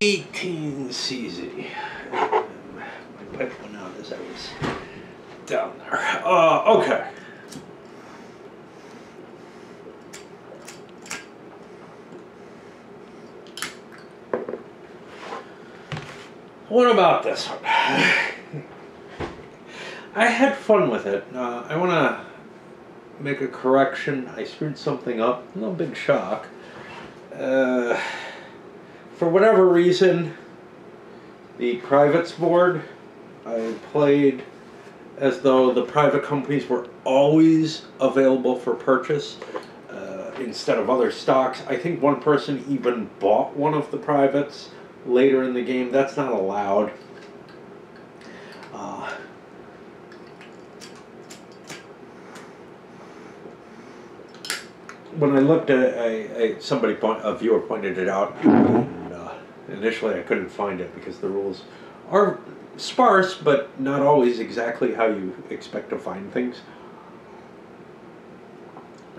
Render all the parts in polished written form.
18CZ. My pipe went out as I was down there. Okay. What about this one? I had fun with it. I want to make a correction. I screwed something up. No big shock. For whatever reason, the privates board, I played as though the private companies were always available for purchase instead of other stocks. I think one person even bought one of the privates later in the game. That's not allowed. When I looked at a viewer pointed it out, and initially I couldn't find it because the rules are sparse, but not always exactly how you expect to find things.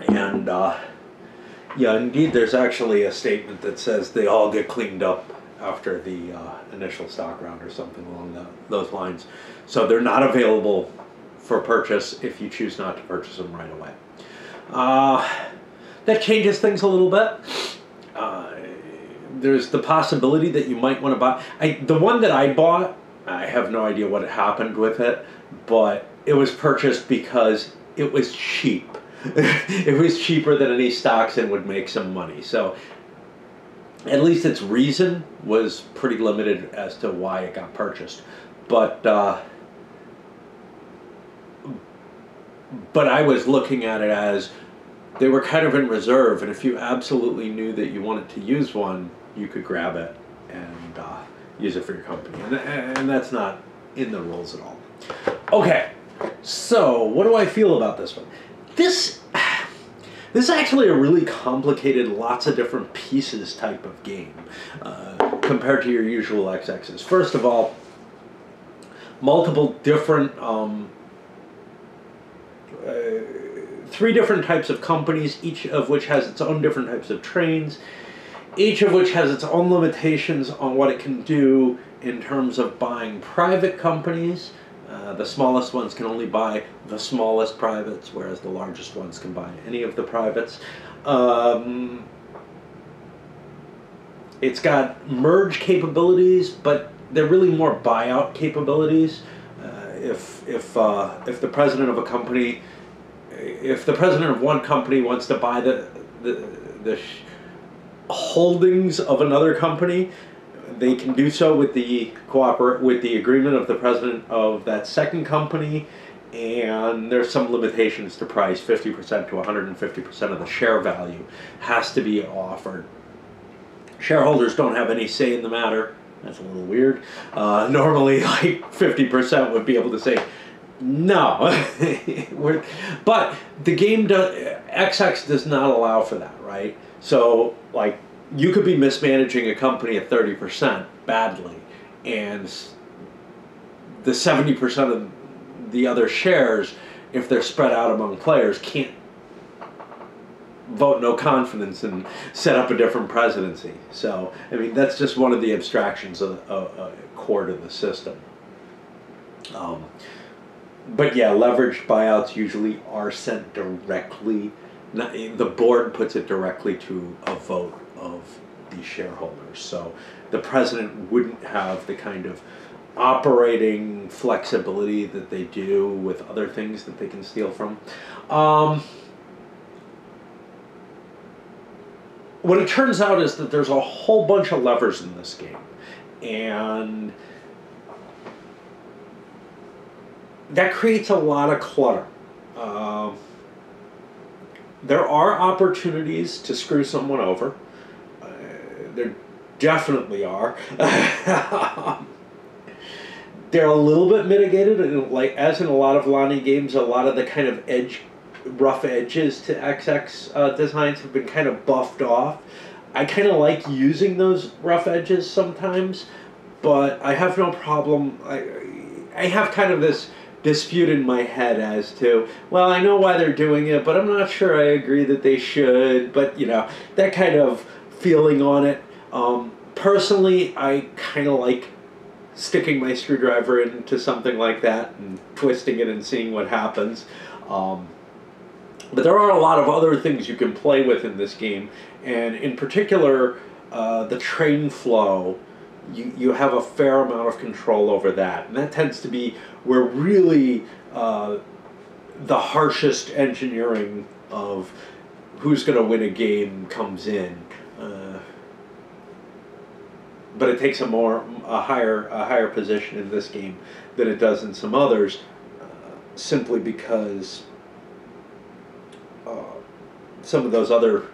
And yeah, indeed, there's actually a statement that says they all get cleaned up after the initial stock round or something along those lines. So they're not available for purchase if you choose not to purchase them right away. That changes things a little bit. There's the possibility that you might want to buy. The one that I bought, I have no idea what happened with it, but it was purchased because it was cheap. It was cheaper than any stocks and would make some money. So at least its reason was pretty limited as to why it got purchased. But I was looking at it as they were kind of in reserve, and if you absolutely knew that you wanted to use one, you could grab it and use it for your company. And that's not in the rules at all. Okay, so what do I feel about this one? This is actually a really complicated, lots of different pieces type of game compared to your usual XXs. First of all, multiple different, 3 different types of companies, each of which has its own different types of trains, each of which has its own limitations on what it can do in terms of buying private companies. The smallest ones can only buy the smallest privates, whereas the largest ones can buy any of the privates. It's got merge capabilities, but they're really more buyout capabilities. If the president of a company, if the president of one company wants to buy the holdings of another company, they can do so with the agreement of the president of that second company, and there's some limitations to price. 50% to 150% of the share value has to be offered. Shareholders don't have any say in the matter. That's a little weird. Normally, like 50% would be able to say, no. But the game XX does not allow for that, right? So, like, you could be mismanaging a company at 30% badly, and the 70% of the other shares, if they're spread out among players, can't vote no confidence and set up a different presidency. So, I mean, that's just one of the abstractions of core to the system. But yeah, leveraged buyouts usually are sent directly. The board puts it directly to a vote of the shareholders. So the president wouldn't have the kind of operating flexibility that they do with other things that they can steal from. What it turns out is that there's a whole bunch of levers in this game, and that creates a lot of clutter. There are opportunities to screw someone over. There definitely are. They're a little bit mitigated, and like as in a lot of Lonnie games, a lot of the kind of rough edges to XX designs have been kind of buffed off. I kind of like using those rough edges sometimes, but I have no problem. I have kind of this dispute in my head as to, well, I know why they're doing it, but I'm not sure I agree that they should. But, you know, that kind of feeling on it. Personally, I kind of like sticking my screwdriver into something like that and twisting it and seeing what happens. But there are a lot of other things you can play with in this game, and in particular, the train flow. You have a fair amount of control over that, and that tends to be where really the harshest engineering of who's going to win a game comes in. But it takes a higher position in this game than it does in some others, simply because some of those other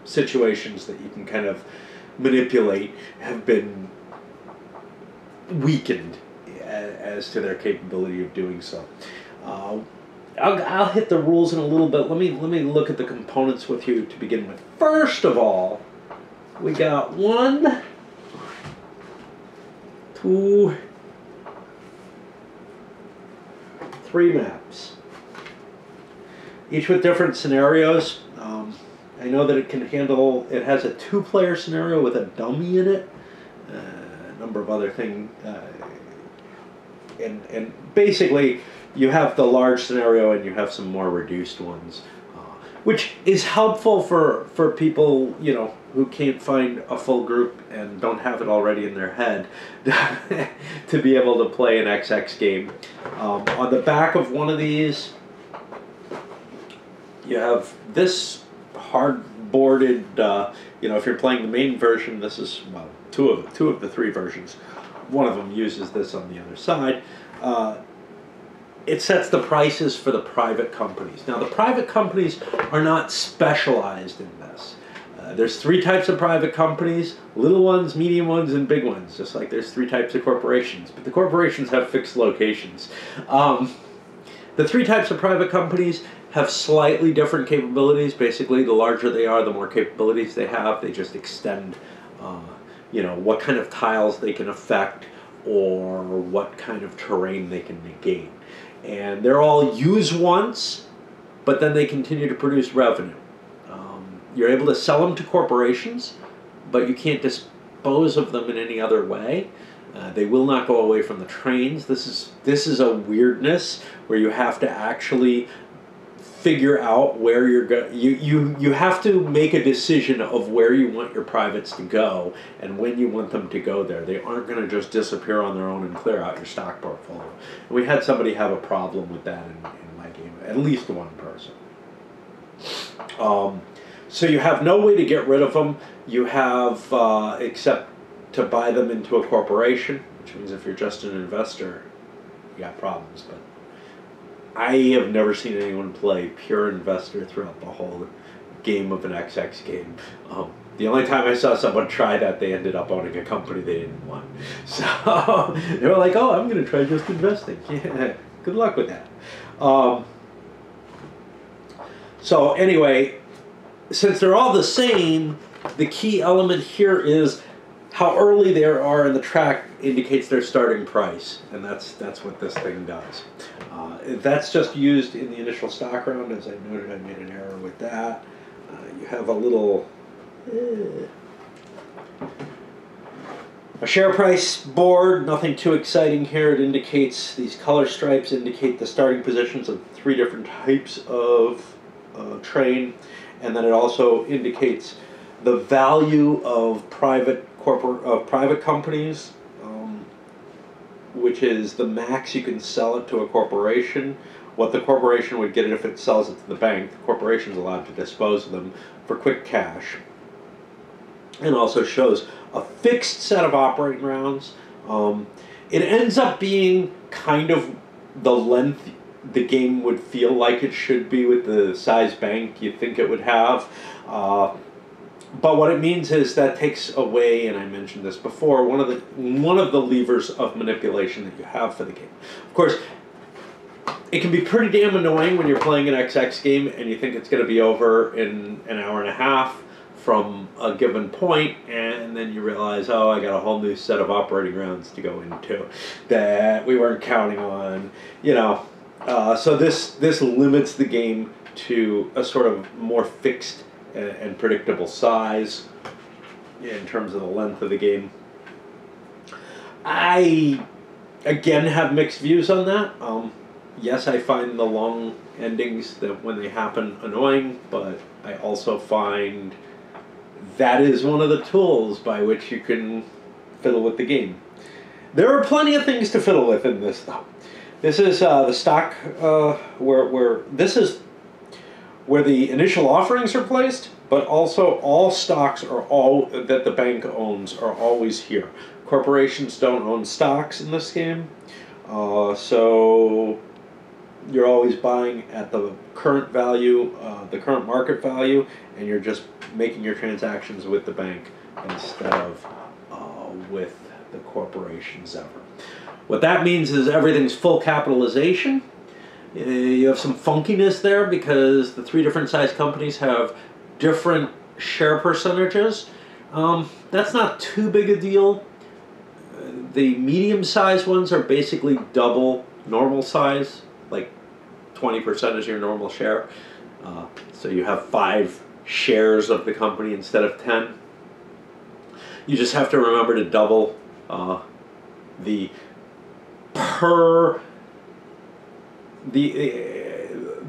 situations that you can kind of manipulate have been weakened as to their capability of doing so. I'll hit the rules in a little bit. Let me look at the components with you to begin with. First of all, we got 1, 2, 3 maps, each with different scenarios. I know that it has a 2-player scenario with a dummy in it, a number of other things, and basically you have the large scenario and you have some more reduced ones, which is helpful for people, you know, who can't find a full group and don't have it already in their head to be able to play an XX game. On the back of one of these, you have this hard-boarded, you know, if you're playing the main version, this is, well, two of the 3 versions. One of them uses this on the other side. It sets the prices for the private companies. Now, the private companies are not specialized in this. There's 3 types of private companies: little ones, medium ones, and big ones, just like there's 3 types of corporations. But the corporations have fixed locations. The 3 types of private companies have slightly different capabilities. Basically, the larger they are, the more capabilities they have. They just extend, you know, what kind of tiles they can affect or what kind of terrain they can negate. And they're all use once, but then they continue to produce revenue. You're able to sell them to corporations, but you can't dispose of them in any other way. They will not go away from the trains. This is a weirdness where you have to actually figure out where you're going. You have to make a decision of where you want your privates to go and when you want them to go there. They aren't going to just disappear on their own and clear out your stock portfolio. And we had somebody have a problem with that in my game, at least one person. So you have no way to get rid of them. You have, except to buy them into a corporation, which means if you're just an investor, you got problems. But I have never seen anyone play pure investor throughout the whole game of an XX game. The only time I saw someone try that, they ended up owning a company they didn't want. So they were like, oh, I'm going to try just investing. Yeah, good luck with that. So anyway, since they're all the same, the key element here is how early they are in the track indicates their starting price, and that's what this thing does. That's just used in the initial stock round. As I noted, I made an error with that. You have a little a share price board, nothing too exciting here. It indicates, these color stripes indicate the starting positions of 3 different types of train, and then it also indicates the value of private companies, which is the max you can sell it to a corporation. What the corporation would get it if it sells it to the bank. The corporation's allowed to dispose of them for quick cash. And also shows a fixed set of operating rounds. It ends up being kind of the length the game would feel like it should be with the size bank you think it would have. But what it means is that takes away, and I mentioned this before, one of the levers of manipulation that you have for the game. Of course, it can be pretty damn annoying when you're playing an XX game and you think it's going to be over in an hour and a half from a given point, and then you realize, oh, I got a whole new set of operating rounds to go into that we weren't counting on, you know. So this limits the game to a sort of more fixed and predictable size. in terms of the length of the game. I, again, have mixed views on that. Yes, I find the long endings, that when they happen, annoying, but I also find that is one of the tools by which you can fiddle with the game. There are plenty of things to fiddle with in this, though. This is the stock, where this is where the initial offerings are placed, but also all stocks are that the bank owns are always here. Corporations don't own stocks in this game, so you're always buying at the current value, the current market value, and you're just making your transactions with the bank instead of with the corporations ever. What that means is everything's full capitalization. You have some funkiness there because the three different size companies have different share percentages. That's not too big a deal. The medium-sized ones are basically double normal size, like 20% is your normal share. So you have 5 shares of the company instead of 10. You just have to remember to double the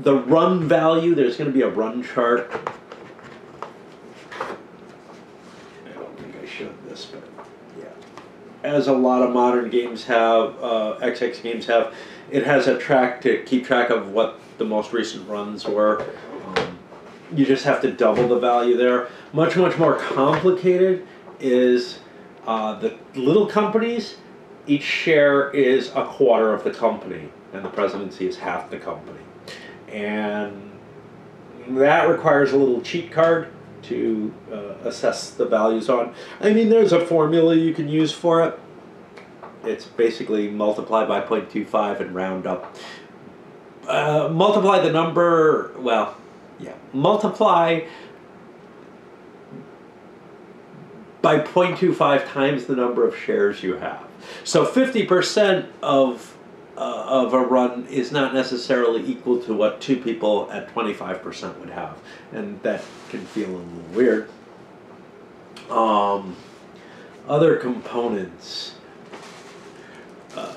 run value. There's going to be a run chart. I don't think I showed this, but yeah. As a lot of modern games have, XX games have, it has a track to keep track of what the most recent runs were. You just have to double the value there. Much more complicated is the little companies. Each share is a quarter of the company, and the presidency is half the company. And that requires a little cheat card to assess the values on. I mean, there's a formula you can use for it. It's basically multiply by 0.25 and round up. Multiply the number, well, yeah, multiply by 0.25 times the number of shares you have. So 50% of a run is not necessarily equal to what 2 people at 25% would have, and that can feel a little weird. Other components.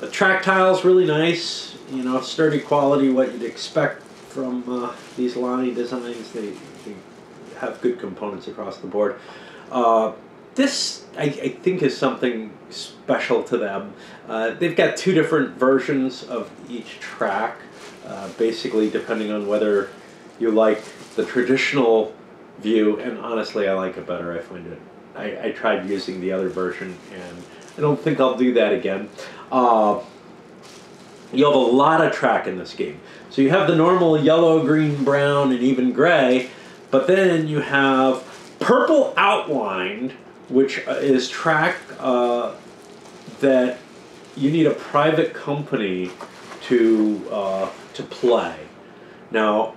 The track tile's really nice, you know, sturdy quality, what you'd expect from these Lonnie designs. They have good components across the board. This, I think, is something special to them. They've got 2 different versions of each track, basically depending on whether you like the traditional view, and honestly I like it better. I find it, I tried using the other version and I don't think I'll do that again. You have a lot of track in this game. So you have the normal yellow, green, brown, and even gray, but then you have purple outlined, which is track that you need a private company to play. Now,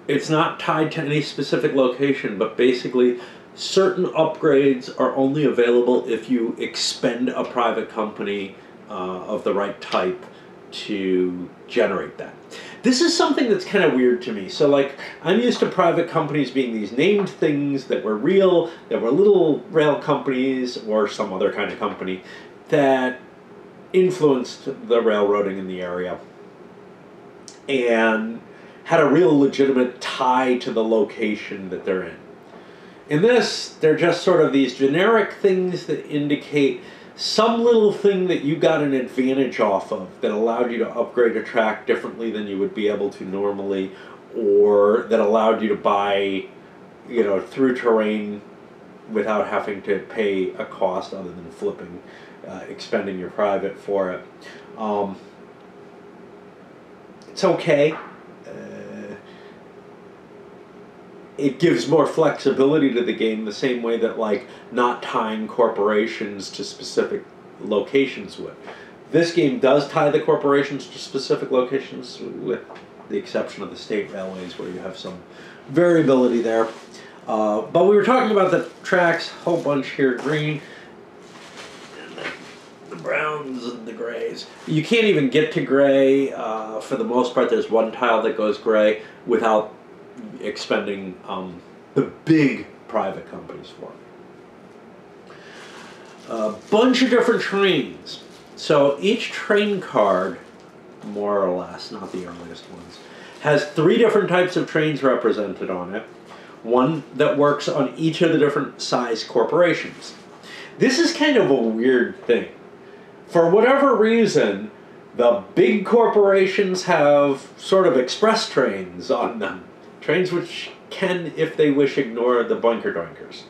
it's not tied to any specific location, but basically certain upgrades are only available if you expend a private company of the right type to generate that. This is something that's kind of weird to me. So, like, I'm used to private companies being these named things that were real, that were little rail companies or some other kind of company that influenced the railroading in the area and had a real legitimate tie to the location that they're in. In this, they're just sort of these generic things that indicate some little thing that you got an advantage off of that allowed you to upgrade a track differently than you would be able to normally, or that allowed you to buy, you know, through terrain without having to pay a cost other than flipping, expending your private for it. It's okay. It gives more flexibility to the game, the same way that, like, not tying corporations to specific locations would. This game does tie the corporations to specific locations, with the exception of the state railways, where you have some variability there. But we were talking about the tracks, whole bunch here, green, and the browns and the grays. You can't even get to gray. For the most part, there's one tile that goes gray without expending the big private companies for it. a bunch of different trains. So each train card, more or less, not the earliest ones, has 3 different types of trains represented on it. One that works on each of the different size corporations. This is kind of a weird thing. For whatever reason, the big corporations have sort of express trains on them. Trains which can, if they wish, ignore the blinker doinkers.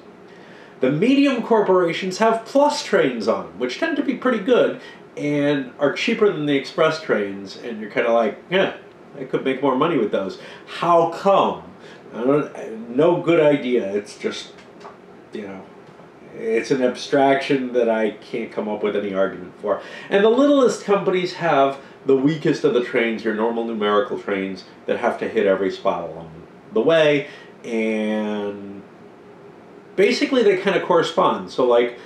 The medium corporations have plus trains on them, which tend to be pretty good and are cheaper than the express trains, and you're kind of like, yeah, I could make more money with those. How come? No good idea. It's just, you know, it's an abstraction that I can't come up with any argument for. And the littlest companies have the weakest of the trains, your normal numerical trains that have to hit every spot along the way, and basically they kind of correspond. So like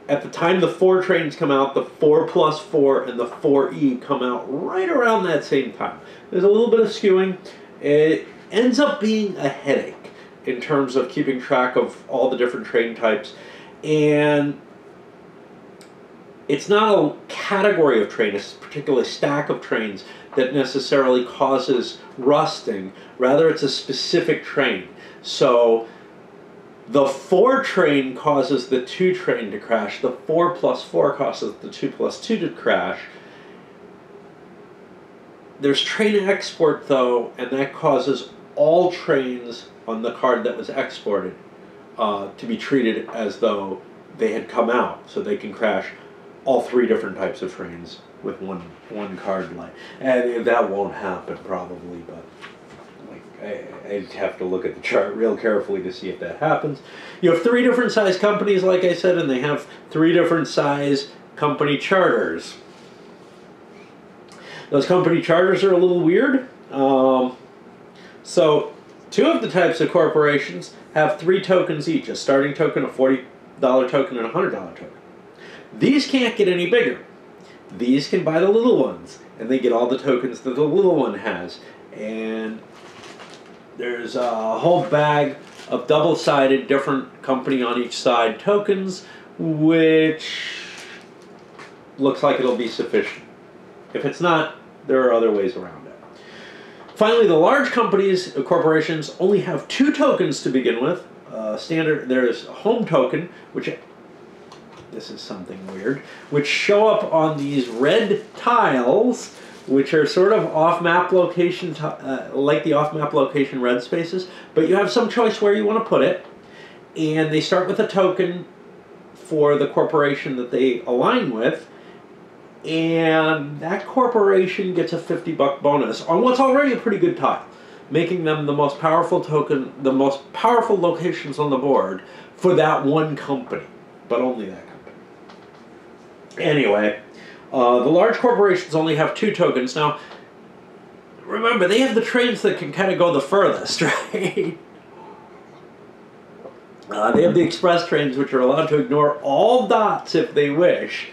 at the time the 4 trains come out, the 4 plus 4 and the 4E come out right around that same time. There's a little bit of skewing. It ends up being a headache in terms of keeping track of all the different train types. And it's not a category of train, it's a particular stack of trains that necessarily causes rusting. Rather, it's a specific train. So the 4 train causes the 2 train to crash. The 4 plus 4 causes the 2 plus 2 to crash. There's train export, though, and that causes all trains on the card that was exported to be treated as though they had come out, so they can crash all 3 different types of trains with one card line. And that won't happen probably, but I'd have to look at the chart real carefully to see if that happens. You have 3 different size companies, like I said, and they have 3 different size company charters. Those company charters are a little weird. So 2 of the types of corporations have 3 tokens each, a starting token, a $40 token, and a $100 token. These can't get any bigger. These can buy the little ones, and they get all the tokens that the little one has. And there's a whole bag of double-sided, different company on each side tokens, which looks like it'll be sufficient. If it's not, there are other ways around it. Finally, the large companies, corporations, only have 2 tokens to begin with. There's a home token, which, this is something weird, which show up on these red tiles, which are sort of off-map location, like the off-map location red spaces, but you have some choice where you want to put it, and they start with a token for the corporation that they align with, and that corporation gets a $50 bonus on what's already a pretty good tile, making them the most powerful token, the most powerful locations on the board for that one company, but only that company. Anyway, the large corporations only have 2 tokens. Now, remember, they have the trains that can kind of go the furthest, right? They have the express trains, which are allowed to ignore all dots if they wish,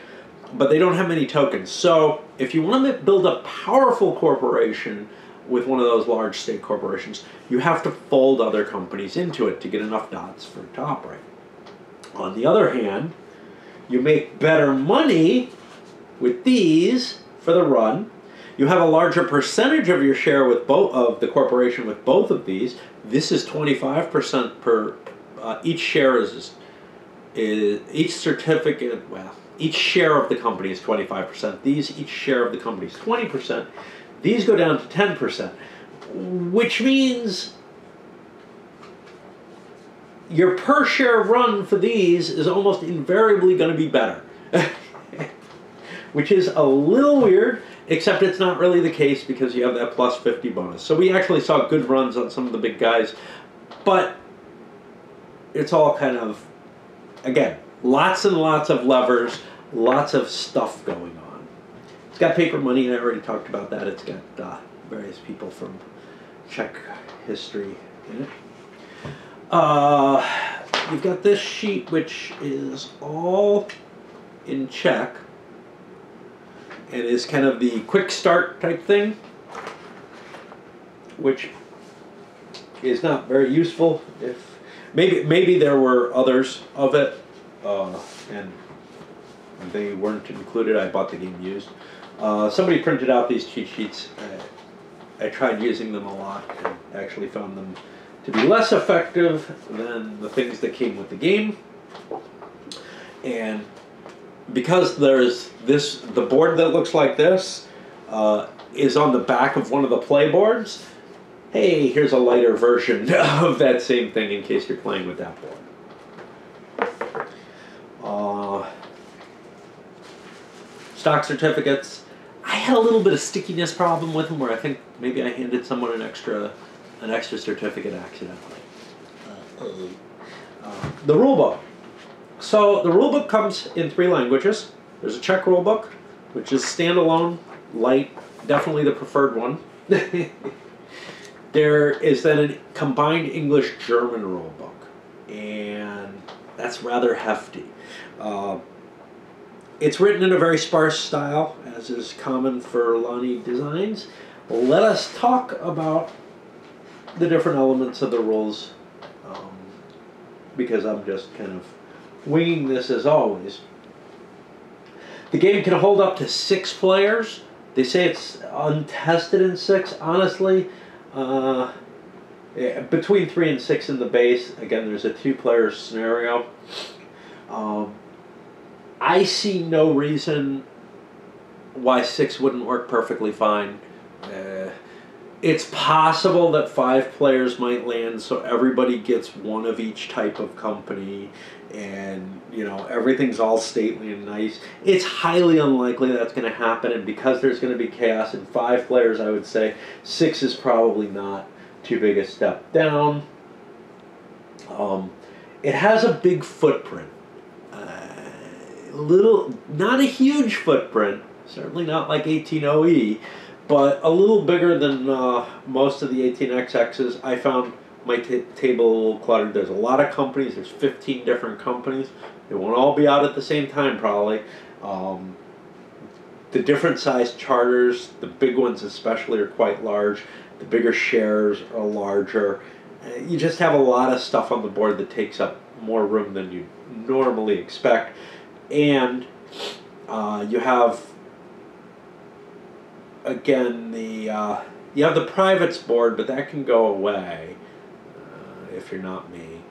but they don't have many tokens. So if you want to build a powerful corporation with one of those large state corporations, you have to fold other companies into it to get enough dots for it to operate. On the other hand, you make better money with these for the run. You have a larger percentage of your share with both of the corporation with both of these. This is 25% per. Each share is each certificate. Well, each share of the company is 25%. Each share of the company is 20%. These go down to 10%, which means your per share run for these is almost invariably going to be better. Which is a little weird, except it's not really the case because you have that plus 50 bonus. So we actually saw good runs on some of the big guys, but it's all kind of, again, lots and lots of levers, lots of stuff going on. It's got paper money, I already talked about that. It's got various people from Czech history in it. You've got this sheet, which is all in Czech, and is kind of the quick start type thing, which is not very useful. If maybe there were others of it, and they weren't included. I bought the game used. Somebody printed out these cheat sheets. I tried using them a lot and actually found them to be less effective than the things that came with the game. And because there's the board that looks like this is on the back of one of the play boards. Hey, here's a lighter version of that same thing in case you're playing with that board. Stock certificates. I had a little bit of stickiness problem with them where I think maybe I handed someone an extra certificate accidentally. The rulebook. So the rulebook comes in 3 languages. There's a Czech rulebook, which is standalone, light, definitely the preferred one. There is then a combined English-German rulebook, and that's rather hefty. It's written in a very sparse style, as is common for Lani designs. Let us talk about the different elements of the rules, because I'm just kind of winging this as always. The game can hold up to 6 players. They say it's untested in 6. Honestly, between 3 and 6 in the base. Again, there's a 2-player scenario. I see no reason why 6 wouldn't work perfectly fine. It's possible that 5 players might land, so everybody gets one of each type of company, and everything's all stately and nice. It's highly unlikely that's going to happen, and because there's going to be chaos in 5 players, I would say 6 is probably not too big a step down. It has a big footprint. Not a huge footprint, certainly not like 18OE, but a little bigger than most of the 18XXs. I found my table a little cluttered. There's a lot of companies. There's 15 different companies. They won't all be out at the same time, probably. The different sized charters, the big ones especially, are quite large. The bigger shares are larger. You just have a lot of stuff on the board that takes up more room than you normally expect. And you have, again, you have the privates board, but that can go away if you're not me.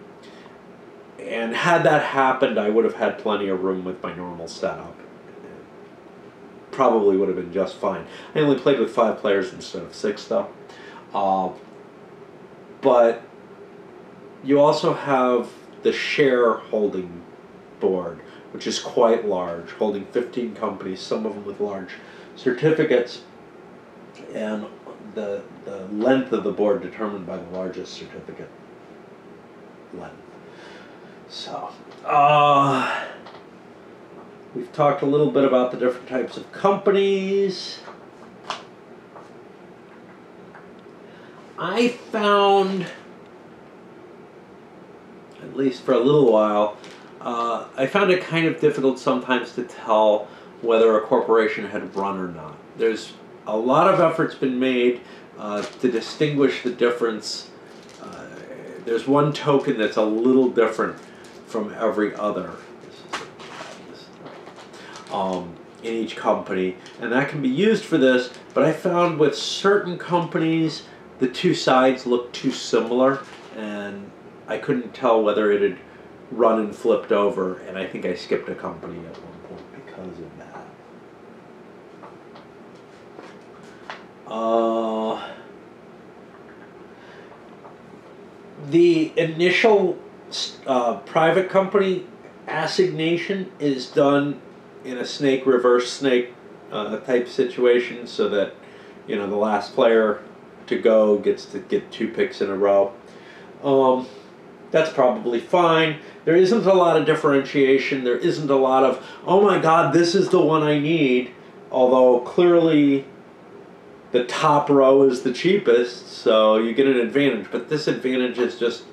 And had that happened, I would have had plenty of room with my normal setup. Probably would have been just fine. I only played with 5 players instead of 6, though. But you also have the share holding board, which is quite large, holding 15 companies, some of them with large certificates, and the length of the board determined by the largest certificate length. So, we've talked a little bit about the different types of companies. I found, at least for a little while, I found it kind of difficult sometimes to tell whether a corporation had run or not. There's a lot of efforts been made to distinguish the difference. There's one token that's a little different from every other in each company, and that can be used for this, but I found with certain companies the 2 sides looked too similar, and I couldn't tell whether it had run and flipped over, and I think I skipped a company at one point because of that. The initial private company assignation is done in a snake reverse snake type situation, so that the last player to go gets to get 2 picks in a row. That's probably fine. There isn't a lot of differentiation. There isn't a lot of, oh my God, this is the one I need. Although clearly the top row is the cheapest, so you get an advantage. But this advantage is just,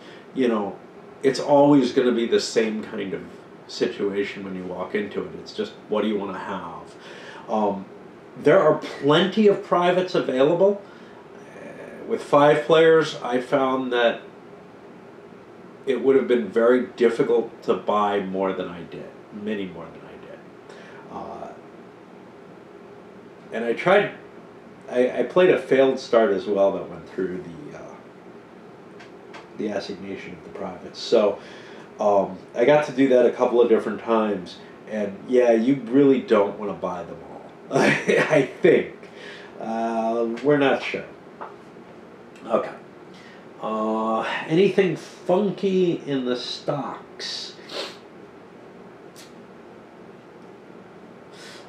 it's always going to be the same kind of situation when you walk into it. It's just, what do you want to have? There are plenty of privates available. With 5 players, I found that it would have been very difficult to buy more than I did, many more than I And I tried. I played a failed start as well that went through the assignation of the privates. So I got to do that a couple of different times, and yeah, you really don't want to buy them all. I think we're not sure. Okay. Anything funky in the stocks?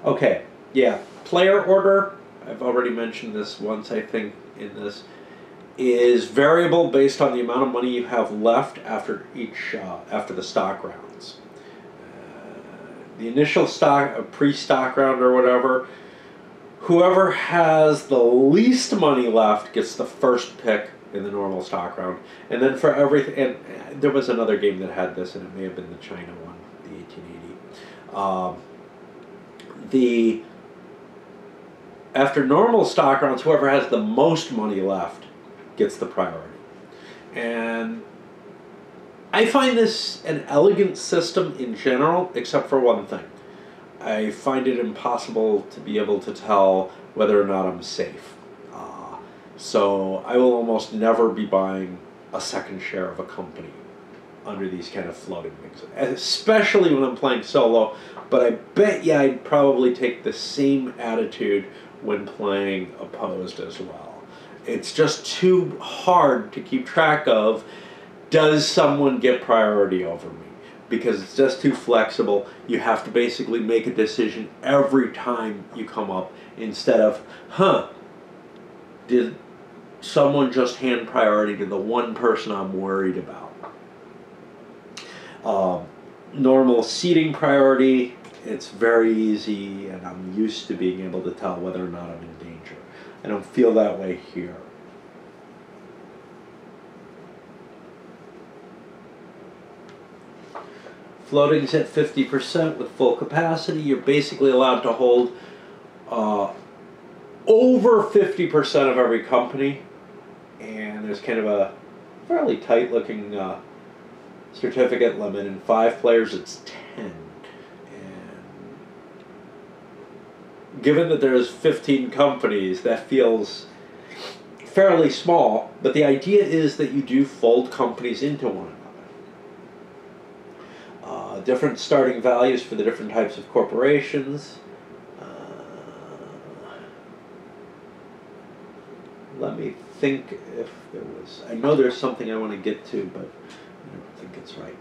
Okay. Yeah. Player order. I've already mentioned this once, I think, in this, is variable based on the amount of money you have left after after the stock rounds. The initial stock, pre-stock round or whatever, whoever has the least money left gets the first pick in the normal stock round. And then for everything, and there was another game that had this, and it may have been the China one, the 1880. After normal stock rounds, whoever has the most money left gets the priority. And I find this an elegant system in general, except for one thing. I find it impossible to be able to tell whether or not I'm safe. So I will almost never be buying a second share of a company under these kind of floating things, especially when I'm playing solo. But I bet you I'd probably take the same attitude when playing opposed as well. It's just too hard to keep track of, does someone get priority over me? Because it's just too flexible. You have to basically make a decision every time you come up, instead of, did someone just hand priority to the one person I'm worried about? Normal seating priority, it's very easy, and I'm used to being able to tell whether or not I'm in danger. I don't feel that way here. Floating's at 50% with full capacity. You're basically allowed to hold over 50% of every company, and there's kind of a fairly tight-looking certificate limit. In 5 players, it's 10. Given that there's 15 companies, that feels fairly small, but the idea is that you do fold companies into one another. Different starting values for the different types of corporations. Let me think if there was... I know there's something I want to get to, but I don't think it's right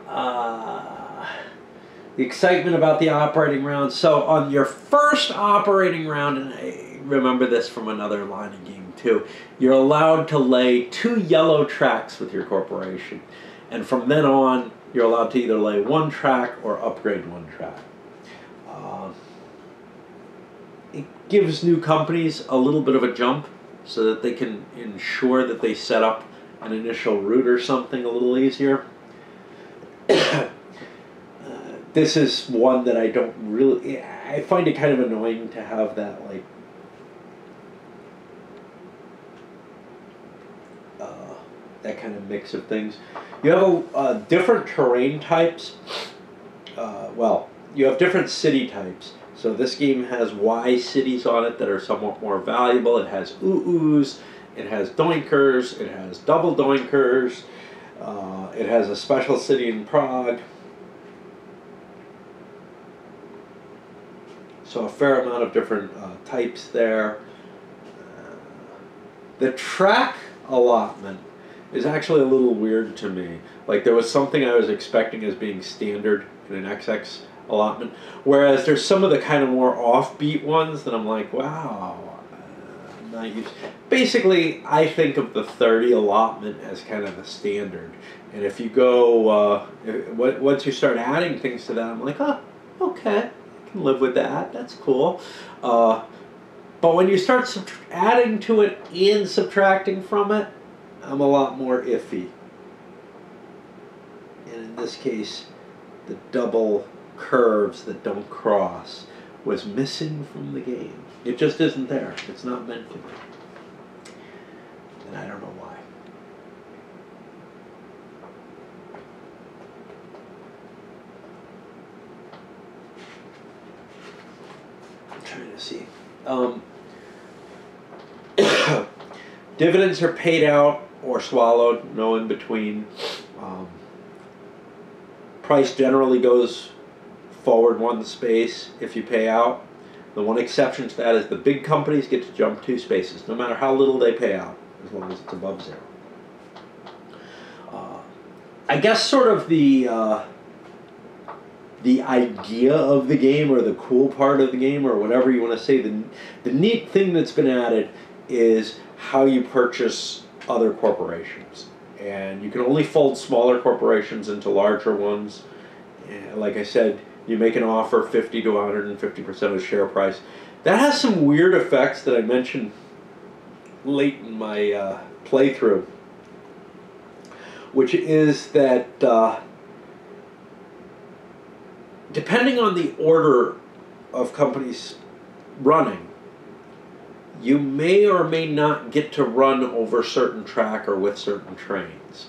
now. The excitement about the operating round. So on your first operating round, and I remember this from another line of game too, you're allowed to lay 2 yellow tracks with your corporation. And from then on, you're allowed to either lay 1 track or upgrade 1 track. It gives new companies a little bit of a jump so that they can ensure that they set up an initial route or something a little easier. This is one that I don't really... I find it kind of annoying to have that, like... that kind of mix of things. You have different terrain types. Well, you have different city types. So this game has Y cities on it that are somewhat more valuable. It has ooh-oohs, it has doinkers, it has double doinkers, it has a special city in Prague. So a fair amount of different types there. The track allotment is actually a little weird to me. Like, there was something I was expecting as being standard in an XX allotment, whereas there's some of the kind of more offbeat ones that I'm like, wow, I'm not used. Basically, I think of the 30 allotment as kind of the standard, and if you go, once you start adding things to that, I'm like, oh, okay, I can live with that, that's cool. But when you start adding to it and subtracting from it, I'm a lot more iffy. And in this case, the double curves that don't cross was missing from the game. It just isn't there. It's not meant to be. And I don't know why. trying to see. Dividends are paid out or swallowed, no in between. Price generally goes forward one space if you pay out. The one exception to that is the big companies get to jump 2 spaces, no matter how little they pay out, as long as it's above 0. I guess sort of the idea of the game, or the cool part of the game, or whatever you want to say, the neat thing that's been added is how you purchase other corporations. And you can only fold smaller corporations into larger ones. And like I said, you make an offer 50 to 150% of the share price. That has some weird effects that I mentioned late in my playthrough, which is that depending on the order of companies running, you may or may not get to run over certain track or with certain trains.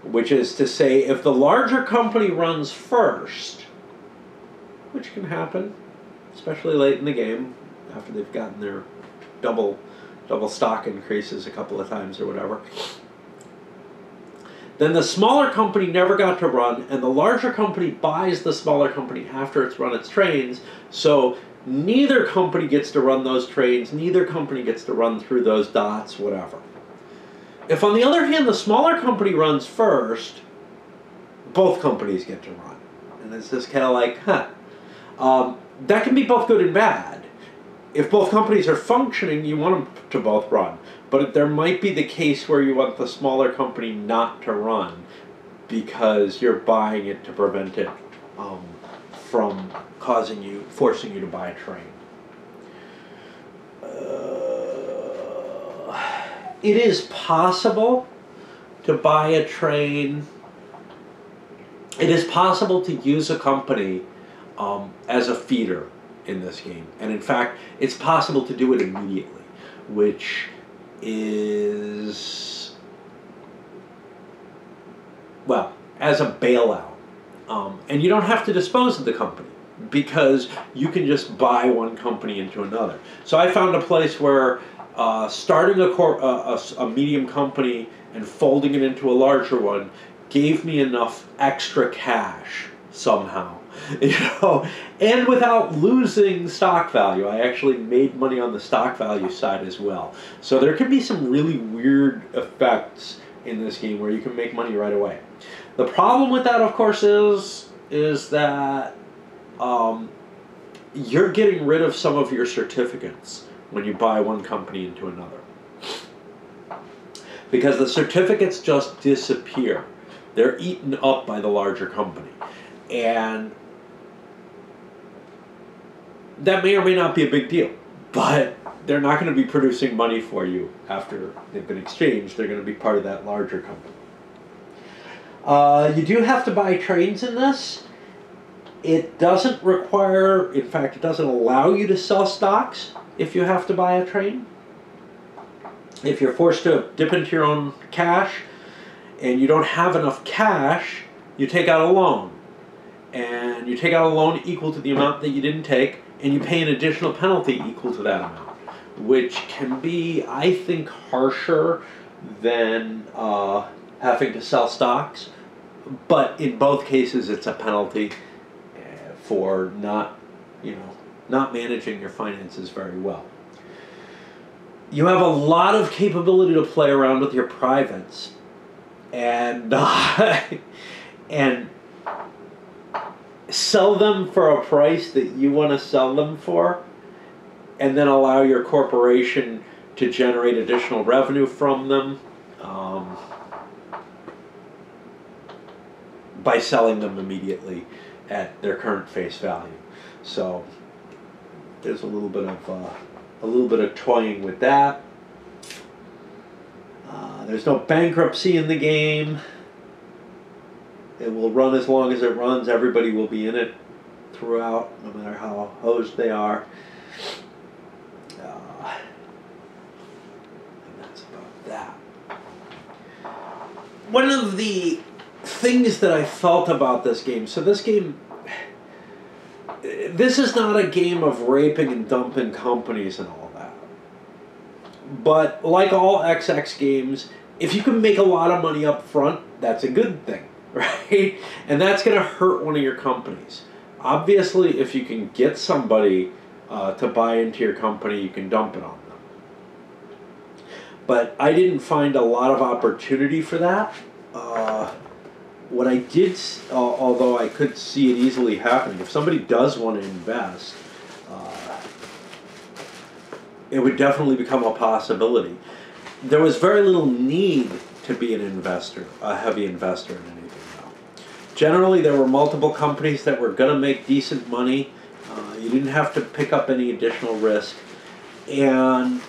Which is to say, if the larger company runs first, which can happen, especially late in the game, after they've gotten their double stock increases a couple of times or whatever, then the smaller company never got to run, and the larger company buys the smaller company after it's run its trains, so neither company gets to run those trains, neither company gets to run through those dots, whatever. If, on the other hand, the smaller company runs first, both companies get to run. And it's just kind of like, that can be both good and bad. If both companies are functioning, you want them to both run. But there might be the case where you want the smaller company not to run because you're buying it to prevent it from forcing you to buy a train. It is possible to buy a train. It is possible to use a company as a feeder in this game. And in fact, it's possible to do it immediately, which is, well, as a bailout. And you don't have to dispose of the company, because you can just buy one company into another. So I found a place where starting a medium company and folding it into a larger one gave me enough extra cash somehow, and without losing stock value. I actually made money on the stock value side as well. So there can be some really weird effects in this game where you can make money right away. The problem with that, of course, is that you're getting rid of some of your certificates when you buy one company into another, because the certificates just disappear. They're eaten up by the larger company, and that may or may not be a big deal, but they're not going to be producing money for you after they've been exchanged. They're going to be part of that larger company. You do have to buy trains in this. It doesn't require, in fact, it doesn't allow you to sell stocks if you have to buy a train. If you're forced to dip into your own cash and you don't have enough cash, you take out a loan. And you take out a loan equal to the amount that you didn't take, and you pay an additional penalty equal to that amount, which can be, I think, harsher than having to sell stocks. But in both cases, it's a penalty for not managing your finances very well. You have a lot of capability to play around with your privates, and and sell them for a price that you want to sell them for, and then allow your corporation to generate additional revenue from them by selling them immediately at their current face value. So there's a little bit of toying with that. There's no bankruptcy in the game. It will run as long as it runs. Everybody will be in it throughout, no matter how hosed they are. And that's about that. One of the things that I felt about this game, so this game, this is not a game of raping and dumping companies and all that. But like all XX games, if you can make a lot of money up front, that's a good thing, right? And that's going to hurt one of your companies. Obviously, if you can get somebody to buy into your company, you can dump it on them. But I didn't find a lot of opportunity for that. What I did, although I could see it easily happening, if somebody does want to invest, it would definitely become a possibility. There was very little need to be an investor, a heavy investor in anything, though. Generally, there were multiple companies that were going to make decent money. You didn't have to pick up any additional risk. And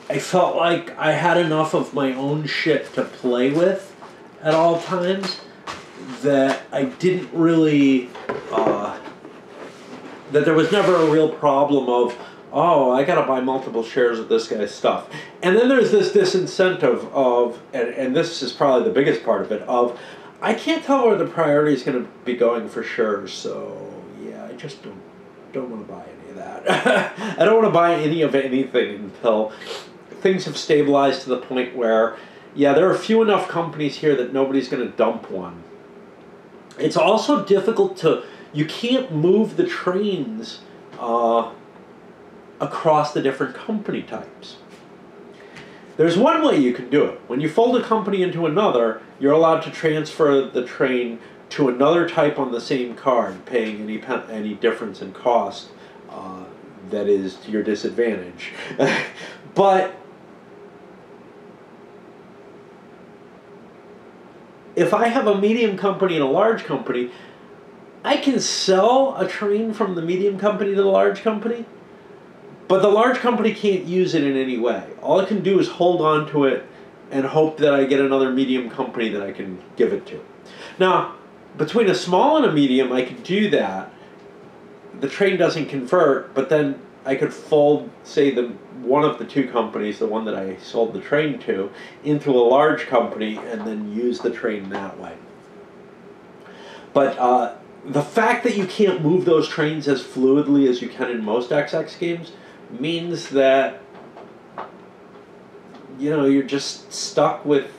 I felt like I had enough of my own shit to play with at all times that I didn't really, that there was never a real problem of, oh, I gotta buy multiple shares of this guy's stuff. And then there's this disincentive of, and this is probably the biggest part of it, of, I can't tell where the priority is going to be going for sure, so yeah, I just don't want to buy any of that. I don't want to buy any of anything until things have stabilized to the point where, yeah, there are few enough companies here that nobody's going to dump one. It's also difficult to, you can't move the trains across the different company types. There's one way you can do it. When you fold a company into another, you're allowed to transfer the train to another type on the same card, paying any difference in cost that is to your disadvantage. But if I have a medium company and a large company, I can sell a train from the medium company to the large company, but the large company can't use it in any way. All it can do is hold on to it and hope that I get another medium company that I can give it to. Now, between a small and a medium, I could do that. The train doesn't convert, but then I could fold, say, one of the two companies, the one that I sold the train to, into a large company and then use the train that way. But the fact that you can't move those trains as fluidly as you can in most XX games means that, you know, you're just stuck with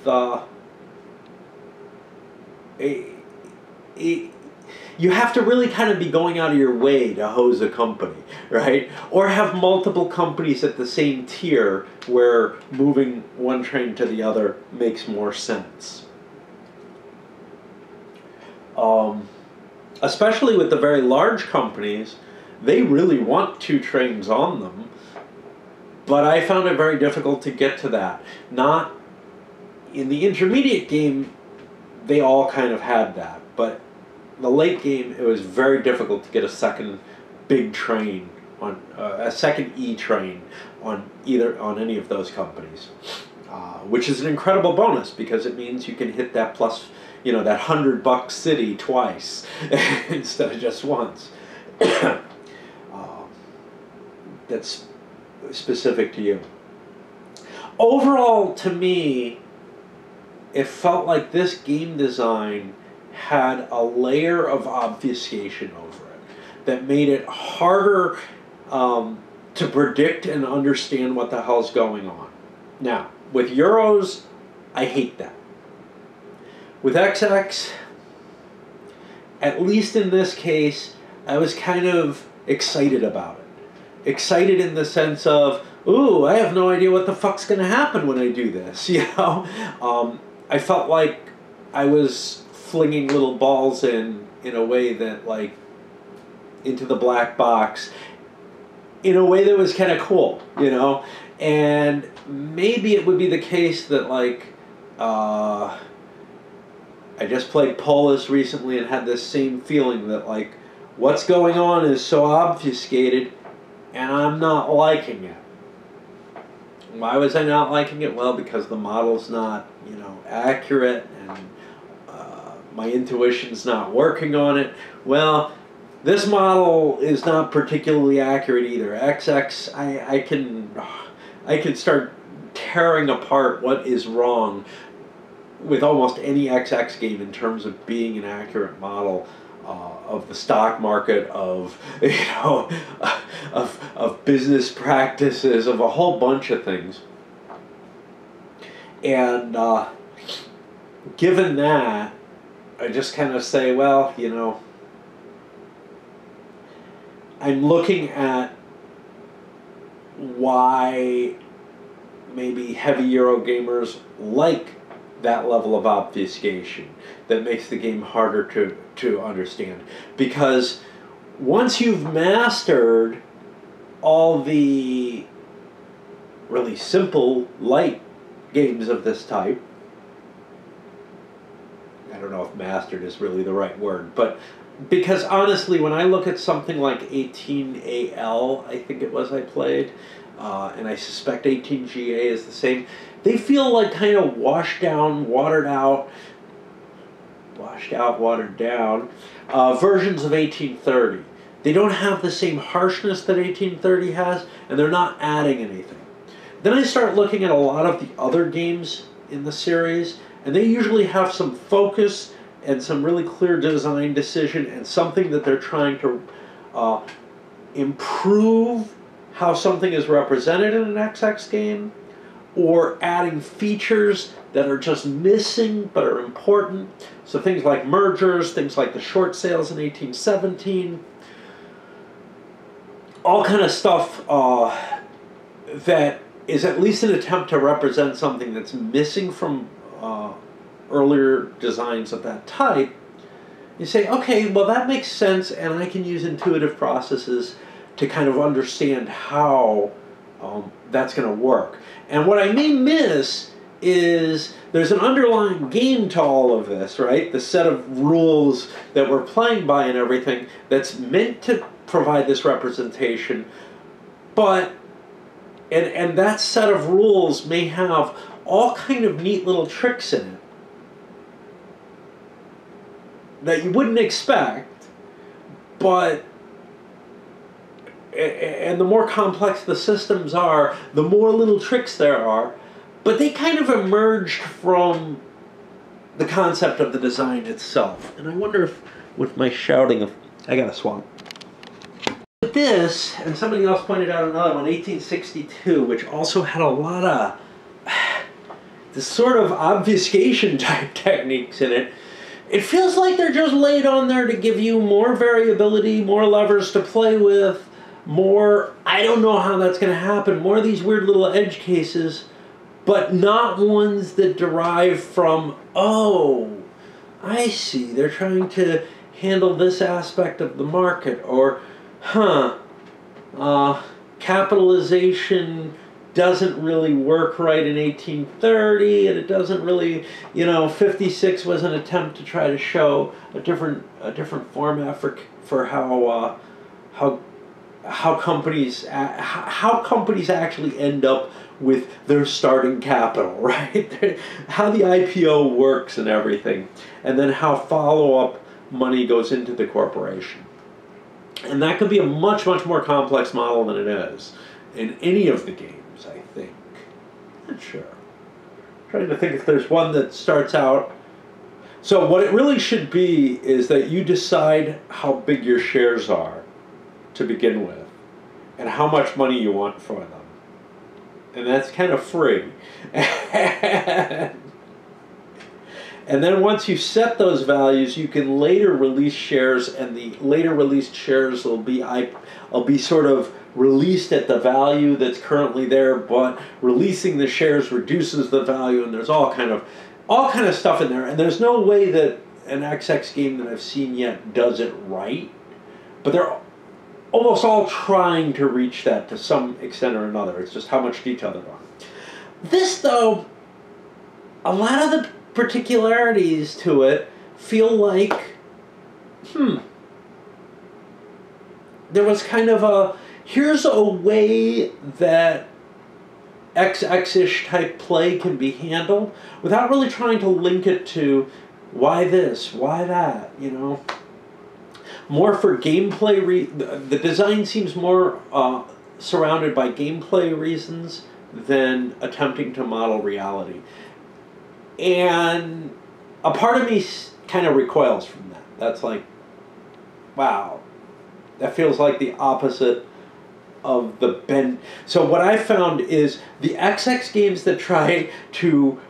you have to really kind of be going out of your way to hose a company, right? Or have multiple companies at the same tier where moving one train to the other makes more sense. Especially with the very large companies, they really want two trains on them, but I found it very difficult to get to that. Not in the intermediate game, they all kind of had that, but the late game, it was very difficult to get a second big train on a second E train on any of those companies, which is an incredible bonus because it means you can hit that plus, you know, that $100 city twice instead of just once. That's specific to you. Overall, to me, it felt like this game design had a layer of obfuscation over it that made it harder to predict and understand what the hell's going on. Now, with Euros, I hate that. With XX, at least in this case, I was kind of excited about it. Excited in the sense of, ooh, I have no idea what the fuck's going to happen when I do this, you know? I felt like I was flinging little balls in a way that, like, into the black box, in a way that was kind of cool, you know? And maybe it would be the case that, like, I just played Polis recently and had this same feeling that, like, what's going on is so obfuscated and I'm not liking it. Why was I not liking it? Well, because the model's not, you know, accurate and my intuition's not working on it. Well, this model is not particularly accurate either. XX, I can start tearing apart what is wrong with almost any XX game in terms of being an accurate model. of the stock market, of of business practices, of a whole bunch of things. And given that, I just kind of say, well, I'm looking at why maybe heavy Eurogamers like that level of obfuscation that makes the game harder to understand. Because once you've mastered all the really simple, light games of this type, I don't know if mastered is really the right word, but because honestly, when I look at something like 18AL, I think it was I played, and I suspect 18GA is the same, they feel like kind of washed down, watered out, watered down versions of 1830. They don't have the same harshness that 1830 has, and they're not adding anything. Then I start looking at a lot of the other games in the series, and they usually have some focus and some really clear design decision and something that they're trying to improve how something is represented in an XX game, or adding features that are just missing but are important. So things like mergers, things like the short sales in 1817, all kind of stuff that is at least an attempt to represent something that's missing from earlier designs of that type. You say, okay, well that makes sense, and I can use intuitive processes to kind of understand how that's going to work. And what I may miss is there's an underlying game to all of this, right? The set of rules that we're playing by and everything that's meant to provide this representation, but and that set of rules may have all kind of neat little tricks in it that you wouldn't expect, but and the more complex the systems are, the more little tricks there are, but they kind of emerged from the concept of the design itself. And I wonder if, with my shouting of, I gotta swap. With this, and somebody else pointed out another one, 1862, which also had a lot of this sort of obfuscation type techniques in it. It feels like they're just laid on there to give you more variability, more levers to play with, more, I don't know how that's going to happen, more of these weird little edge cases, but not ones that derive from, oh, I see, they're trying to handle this aspect of the market, or, capitalization doesn't really work right in 1830, and it doesn't really, 56 was an attempt to try to show a different format for how companies actually end up with their starting capital, right? How the IPO works and everything, and then how follow-up money goes into the corporation. And that could be a much, much more complex model than it is in any of the games, I think. Not sure. I'm trying to think if there's one that starts out. So what it really should be is that you decide how big your shares are to begin with, and how much money you want for them. And that's kind of free. And then once you set those values, you can later release shares, and the later released shares will be sort of released at the value that's currently there, but releasing the shares reduces the value, and there's all kind of stuff in there. And there's no way that an XX game that I've seen yet does it right, but they're almost all trying to reach that to some extent or another. It's just how much detail there are. This, though, a lot of the particularities to it feel like, there was kind of a, here's a way that XX-ish type play can be handled without really trying to link it to why this, why that, More for gameplay, the design seems more surrounded by gameplay reasons than attempting to model reality. And a part of me kind of recoils from that. That's like, wow, that feels like the opposite of the bend. So what I found is the XX games that try to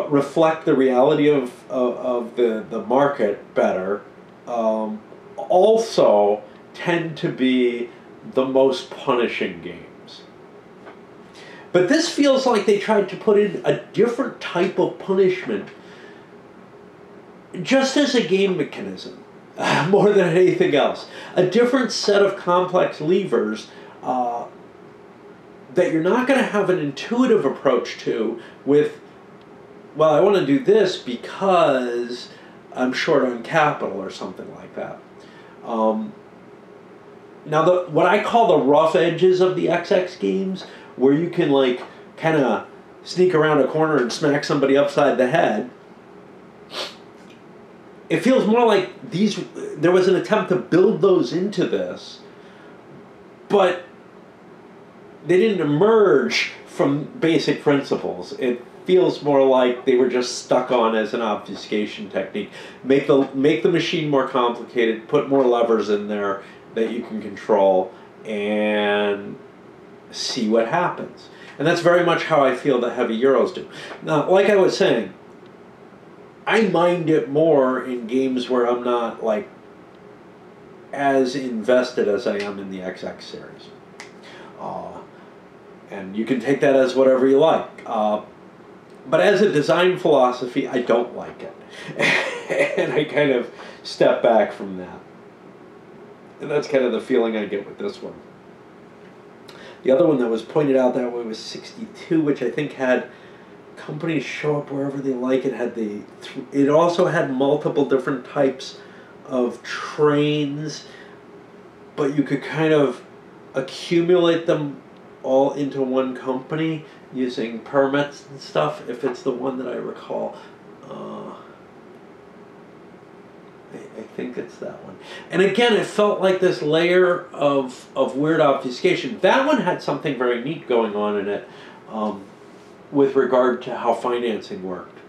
reflect the reality of the market better also tend to be the most punishing games. But this feels like they tried to put in a different type of punishment just as a game mechanism, more than anything else. A different set of complex levers that you're not going to have an intuitive approach to with, well, I want to do this because I'm short on capital or something like that. Now, what I call the rough edges of the XX games, where you can like kind of sneak around a corner and smack somebody upside the head, it feels more like there was an attempt to build those into this, but they didn't emerge from basic principles. It feels more like they were just stuck on as an obfuscation technique. Make the machine more complicated, put more levers in there that you can control, and see what happens. And that's very much how I feel the heavy Euros do. Now, like I was saying, I mind it more in games where I'm not like as invested as I am in the XX series. And you can take that as whatever you like. But as a design philosophy, I don't like it. And I kind of step back from that. And that's kind of the feeling I get with this one. The other one that was pointed out that way was 62, which I think had companies show up wherever they like. It also had multiple different types of trains, but you could kind of accumulate them all into one company using permits and stuff, if it's the one that I recall. I think it's that one. And again, it felt like this layer of weird obfuscation. That one had something very neat going on in it with regard to how financing worked,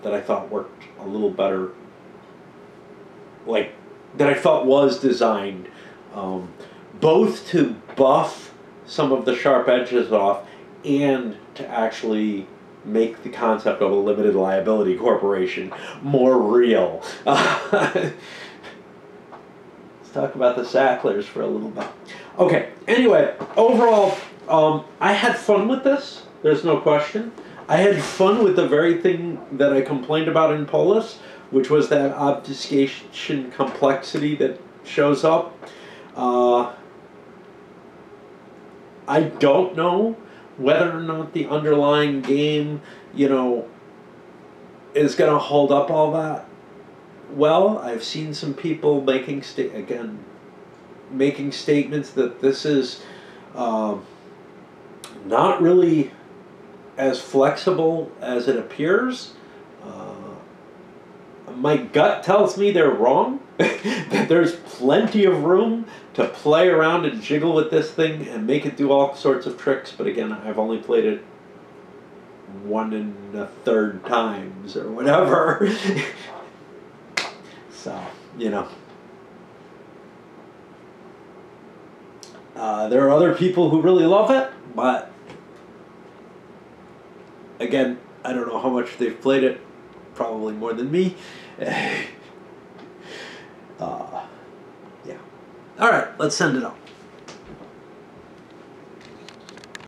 that I thought worked a little better, like, that I felt was designed both to buff some of the sharp edges off and to actually make the concept of a limited liability corporation more real. Let's talk about the Sacklers for a little bit. Okay, anyway, overall, I had fun with this. There's no question. I had fun with the very thing that I complained about in Polis, which was that obfuscation complexity that shows up. I don't know whether or not the underlying game, is going to hold up all that well. I've seen some people making statements that this is not really as flexible as it appears. My gut tells me they're wrong, that there's plenty of room to play around and jiggle with this thing and make it do all sorts of tricks. But again, I've only played it 1 1/3 times or whatever. So, there are other people who really love it, but again, I don't know how much they've played it. Probably more than me. Yeah. All right, let's send it up.